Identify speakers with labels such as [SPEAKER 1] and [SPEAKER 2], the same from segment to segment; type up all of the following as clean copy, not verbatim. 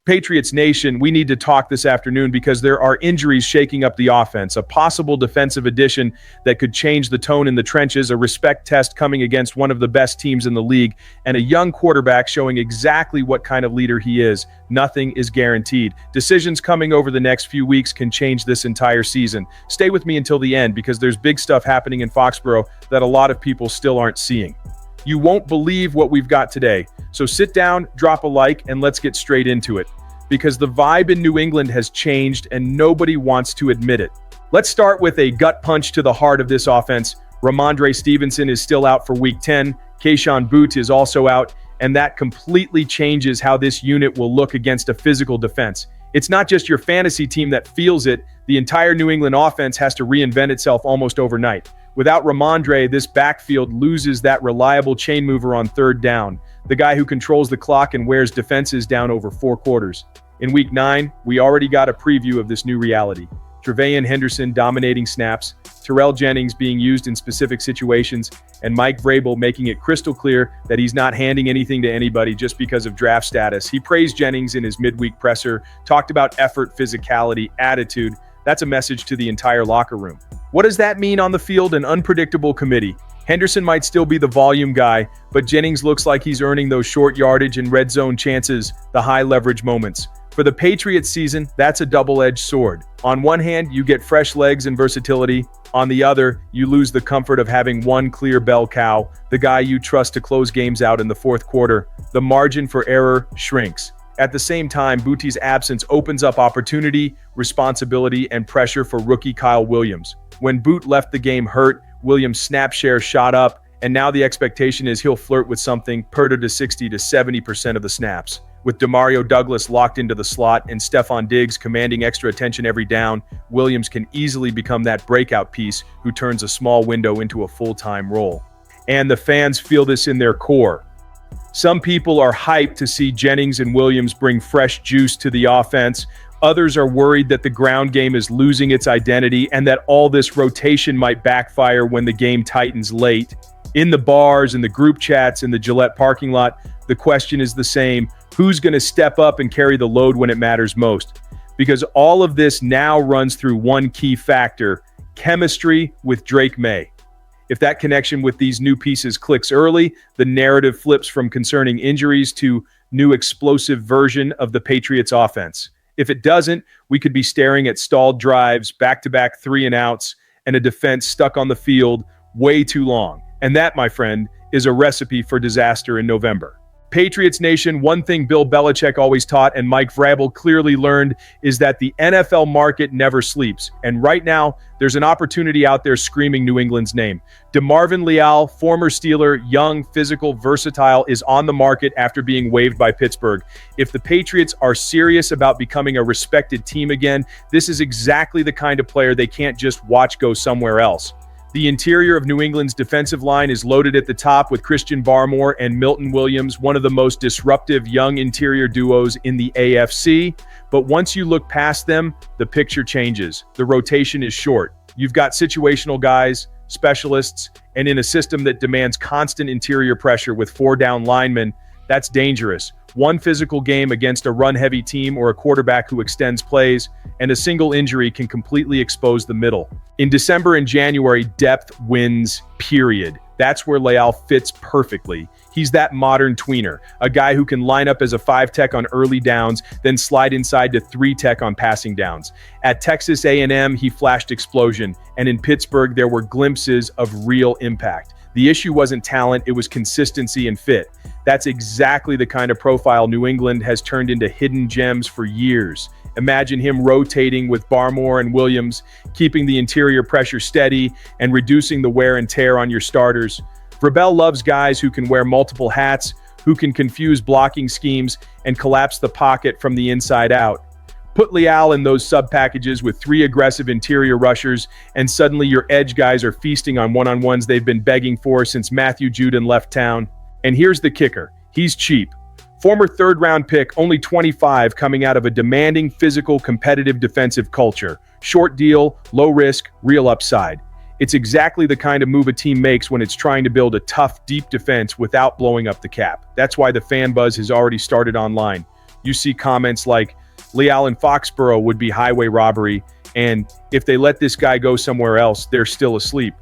[SPEAKER 1] Patriots Nation, we need to talk this afternoon because there are injuries shaking up the offense, a possible defensive addition that could change the tone in the trenches, a respect test coming against one of the best teams in the league, and a young quarterback showing exactly what kind of leader he is. Nothing is guaranteed. Decisions coming over the next few weeks can change this entire season. Stay with me until the end because there's big stuff happening in Foxborough that a lot of people still aren't seeing. You won't believe what we've got today. So sit down, drop a like, and let's get straight into it. Because the vibe in New England has changed and nobody wants to admit it. Let's start with a gut punch to the heart of this offense. Ramondre Stevenson is still out for Week 10. Keyshawn Boots is also out, and that completely changes how this unit will look against a physical defense. It's not just your fantasy team that feels it. The entire New England offense has to reinvent itself almost overnight. Without Ramondre, this backfield loses that reliable chain mover on third down, the guy who controls the clock and wears defenses down over 4 quarters. In Week 9, we already got a preview of this new reality. Tre'Von Henderson dominating snaps, Terrell Jennings being used in specific situations, and Mike Vrabel making it crystal clear that he's not handing anything to anybody just because of draft status. He praised Jennings in his midweek presser, talked about effort, physicality, attitude. That's a message to the entire locker room. What does that mean on the field? An unpredictable committee. Henderson might still be the volume guy, but Jennings looks like he's earning those short yardage and red zone chances, the high leverage moments. For the Patriots season, that's a double-edged sword. On one hand, you get fresh legs and versatility. On the other, you lose the comfort of having one clear bell cow, the guy you trust to close games out in the fourth quarter. The margin for error shrinks. At the same time, Bootie's absence opens up opportunity, responsibility, and pressure for rookie Kyle Williams. When Boot left the game hurt, Williams' snap share shot up, and now the expectation is he'll flirt with something to 60 to 70% of the snaps. With Demario Douglas locked into the slot and Stephon Diggs commanding extra attention every down, Williams can easily become that breakout piece who turns a small window into a full-time role. And the fans feel this in their core. Some people are hyped to see Jennings and Williams bring fresh juice to the offense. Others are worried that the ground game is losing its identity and that all this rotation might backfire when the game tightens late. In the bars, in the group chats, in the Gillette parking lot, the question is the same. Who's going to step up and carry the load when it matters most? Because all of this now runs through one key factor: chemistry with Drake Maye. If that connection with these new pieces clicks early, the narrative flips from concerning injuries to new explosive version of the Patriots offense. If it doesn't, we could be staring at stalled drives, back-to-back 3-and-outs, and a defense stuck on the field way too long. And that, my friend, is a recipe for disaster in November. Patriots Nation, one thing Bill Belichick always taught and Mike Vrabel clearly learned is that the NFL market never sleeps. And right now, there's an opportunity out there screaming New England's name. DeMarvin Leal, former Steeler, young, physical, versatile, is on the market after being waived by Pittsburgh. If the Patriots are serious about becoming a respected team again, this is exactly the kind of player they can't just watch go somewhere else. The interior of New England's defensive line is loaded at the top with Christian Barmore and Milton Williams, one of the most disruptive young interior duos in the AFC. But once you look past them, the picture changes. The rotation is short. You've got situational guys, specialists, and in a system that demands constant interior pressure with 4 down linemen, that's dangerous. One physical game against a run-heavy team or a quarterback who extends plays, and a single injury can completely expose the middle. In December and January, depth wins, period. That's where Leal fits perfectly. He's that modern tweener, a guy who can line up as a 5-tech on early downs, then slide inside to 3-tech on passing downs. At Texas A&M, he flashed explosion, and in Pittsburgh, there were glimpses of real impact. The issue wasn't talent, it was consistency and fit. That's exactly the kind of profile New England has turned into hidden gems for years. Imagine him rotating with Barmore and Williams, keeping the interior pressure steady and reducing the wear and tear on your starters. Vrabel loves guys who can wear multiple hats, who can confuse blocking schemes and collapse the pocket from the inside out. Put Leal in those sub-packages with 3 aggressive interior rushers, and suddenly your edge guys are feasting on one-on-ones they've been begging for since Matthew Judon left town. And here's the kicker. He's cheap. Former third-round pick, only 25, coming out of a demanding, physical, competitive defensive culture. Short deal, low risk, real upside. It's exactly the kind of move a team makes when it's trying to build a tough, deep defense without blowing up the cap. That's why the fan buzz has already started online. you see comments like, Leal in Foxborough would be highway robbery, and if they let this guy go somewhere else, they're still asleep.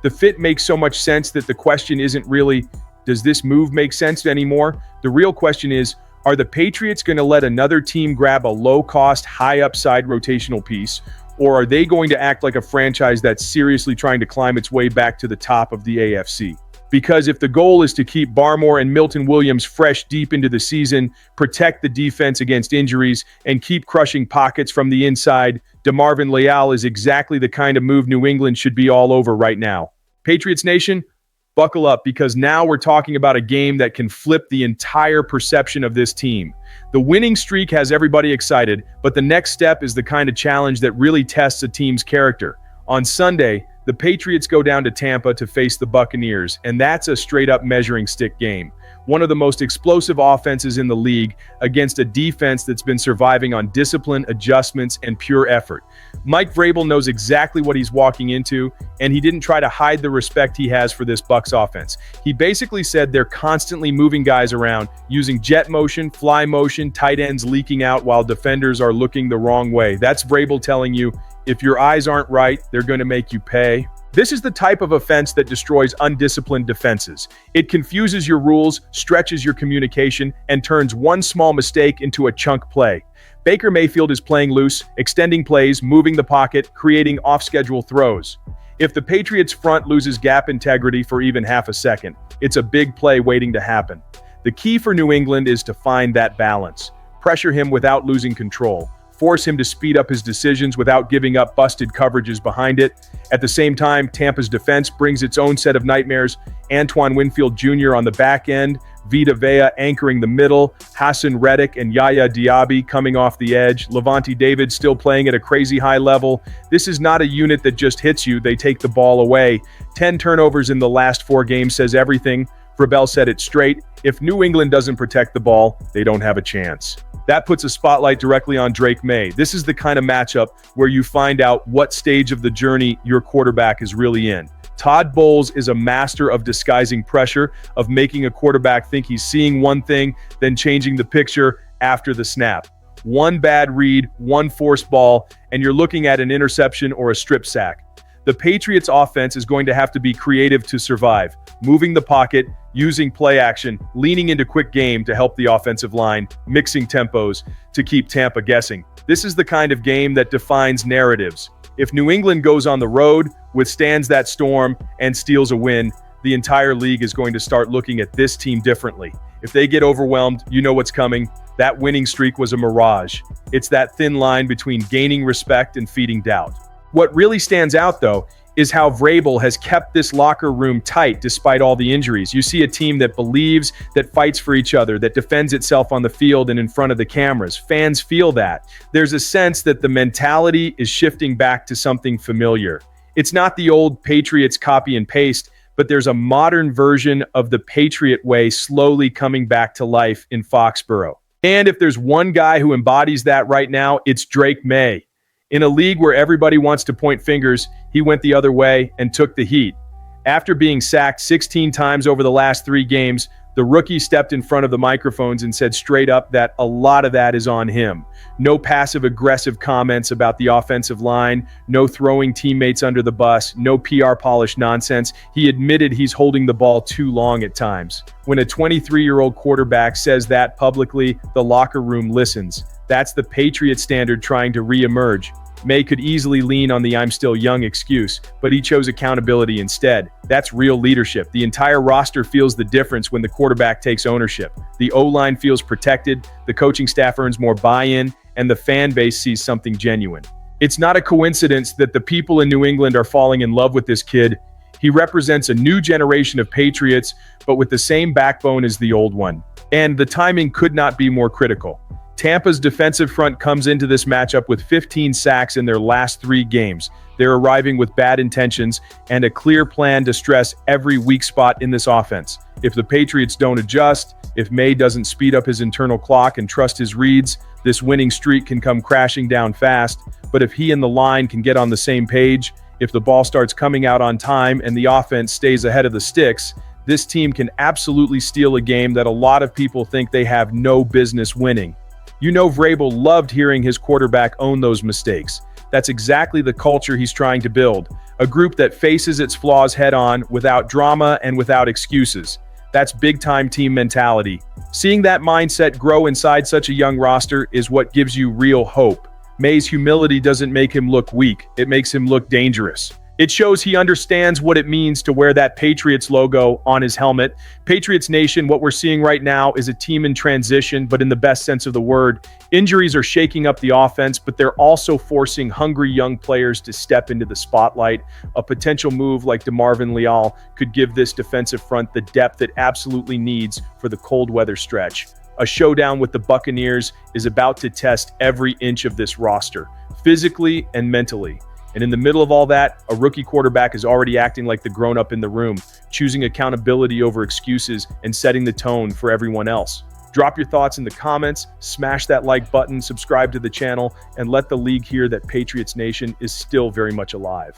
[SPEAKER 1] The fit makes so much sense that the question isn't really, does this move make sense anymore? The real question is, are the Patriots going to let another team grab a low-cost, high-upside rotational piece, or are they going to act like a franchise that's seriously trying to climb its way back to the top of the AFC? Because if the goal is to keep Barmore and Milton Williams fresh deep into the season, protect the defense against injuries, and keep crushing pockets from the inside, DeMarvin Leal is exactly the kind of move New England should be all over right now. Patriots Nation, buckle up, because now we're talking about a game that can flip the entire perception of this team. The winning streak has everybody excited, but the next step is the kind of challenge that really tests a team's character. On Sunday, the Patriots go down to Tampa to face the Buccaneers, and that's a straight-up measuring stick game. One of the most explosive offenses in the league against a defense that's been surviving on discipline, adjustments, and pure effort. Mike Vrabel knows exactly what he's walking into, and he didn't try to hide the respect he has for this Bucs offense. He basically said they're constantly moving guys around, using jet motion, fly motion, tight ends leaking out while defenders are looking the wrong way. That's Vrabel telling you, if your eyes aren't right, they're going to make you pay. This is the type of offense that destroys undisciplined defenses. It confuses your rules, stretches your communication, and turns one small mistake into a chunk play. Baker Mayfield is playing loose, extending plays, moving the pocket, creating off-schedule throws. If the Patriots front loses gap integrity for even half a second, it's a big play waiting to happen. The key for New England is to find that balance. Pressure him without losing control. Force him to speed up his decisions without giving up busted coverages behind it. At the same time, Tampa's defense brings its own set of nightmares. Antoine Winfield Jr. on the back end, Vita Vea anchoring the middle, Hassan Reddick and Yaya Diaby coming off the edge, Levante David still playing at a crazy high level. This is not a unit that just hits you, they take the ball away. 10 turnovers in the last 4 games says everything. Vrabel said it straight. If New England doesn't protect the ball, they don't have a chance. That puts a spotlight directly on Drake Maye. This is the kind of matchup where you find out what stage of the journey your quarterback is really in. Todd Bowles is a master of disguising pressure, of making a quarterback think he's seeing one thing, then changing the picture after the snap. One bad read, one forced ball, and you're looking at an interception or a strip sack. The Patriots offense is going to have to be creative to survive, moving the pocket, using play action, leaning into quick game to help the offensive line, mixing tempos to keep Tampa guessing. This is the kind of game that defines narratives. If New England goes on the road, withstands that storm, and steals a win, the entire league is going to start looking at this team differently. If they get overwhelmed, you know what's coming. That winning streak was a mirage. It's that thin line between gaining respect and feeding doubt. What really stands out, though, is how Vrabel has kept this locker room tight despite all the injuries. You see a team that believes, that fights for each other, that defends itself on the field and in front of the cameras. Fans feel that. There's a sense that the mentality is shifting back to something familiar. It's not the old Patriots copy and paste, but there's a modern version of the Patriot way slowly coming back to life in Foxborough. And if there's one guy who embodies that right now, it's Drake Maye. In a league where everybody wants to point fingers, he went the other way and took the heat. After being sacked 16 times over the last 3 games, the rookie stepped in front of the microphones and said straight up that a lot of that is on him. No passive-aggressive comments about the offensive line, no throwing teammates under the bus, no PR polish nonsense. He admitted he's holding the ball too long at times. When a 23-year-old quarterback says that publicly, the locker room listens. That's the Patriot standard trying to re-emerge. Maye could easily lean on the "I'm still young" excuse, but he chose accountability instead. That's real leadership. The entire roster feels the difference when the quarterback takes ownership. The O-line feels protected, the coaching staff earns more buy-in, and the fan base sees something genuine. It's not a coincidence that the people in New England are falling in love with this kid. He represents a new generation of Patriots, but with the same backbone as the old one. And the timing could not be more critical. Tampa's defensive front comes into this matchup with 15 sacks in their last 3 games. They're arriving with bad intentions and a clear plan to stress every weak spot in this offense. If the Patriots don't adjust, if Maye doesn't speed up his internal clock and trust his reads, this winning streak can come crashing down fast. But if he and the line can get on the same page, if the ball starts coming out on time and the offense stays ahead of the sticks, this team can absolutely steal a game that a lot of people think they have no business winning. You know Vrabel loved hearing his quarterback own those mistakes. That's exactly the culture he's trying to build. A group that faces its flaws head-on, without drama and without excuses. That's big-time team mentality. Seeing that mindset grow inside such a young roster is what gives you real hope. Maye's humility doesn't make him look weak, it makes him look dangerous. It shows he understands what it means to wear that Patriots logo on his helmet. Patriots Nation, what we're seeing right now is a team in transition, but in the best sense of the word. Injuries are shaking up the offense, but they're also forcing hungry young players to step into the spotlight. A potential move like DeMarvin Leal could give this defensive front the depth it absolutely needs for the cold weather stretch. A showdown with the Buccaneers is about to test every inch of this roster, physically and mentally. And in the middle of all that, a rookie quarterback is already acting like the grown-up in the room, choosing accountability over excuses and setting the tone for everyone else. Drop your thoughts in the comments, smash that like button, subscribe to the channel, and let the league hear that Patriots Nation is still very much alive.